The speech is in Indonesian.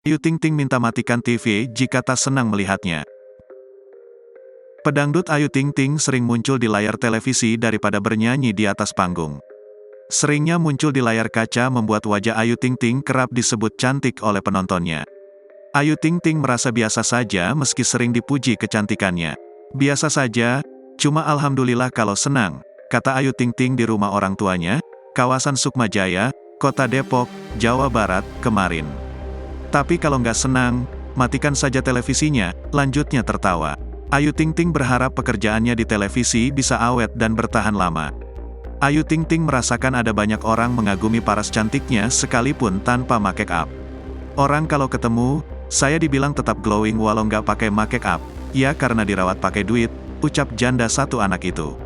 Ayu Ting Ting minta matikan TV jika tak senang melihatnya. Pedangdut Ayu Ting Ting sering muncul di layar televisi daripada bernyanyi di atas panggung. Seringnya muncul di layar kaca membuat wajah Ayu Ting Ting kerap disebut cantik oleh penontonnya. Ayu Ting Ting merasa biasa saja meski sering dipuji kecantikannya. Biasa saja, cuma alhamdulillah kalau senang, kata Ayu Ting Ting di rumah orang tuanya, kawasan Sukmajaya, Kota Depok, Jawa Barat, kemarin. Tapi kalau nggak senang, matikan saja televisinya, lanjutnya tertawa. Ayu Ting Ting berharap pekerjaannya di televisi bisa awet dan bertahan lama. Ayu Ting Ting merasakan ada banyak orang mengagumi paras cantiknya sekalipun tanpa make up. Orang kalau ketemu, saya dibilang tetap glowing walau nggak pakai make up. Ya karena dirawat pakai duit, ucap janda satu anak itu.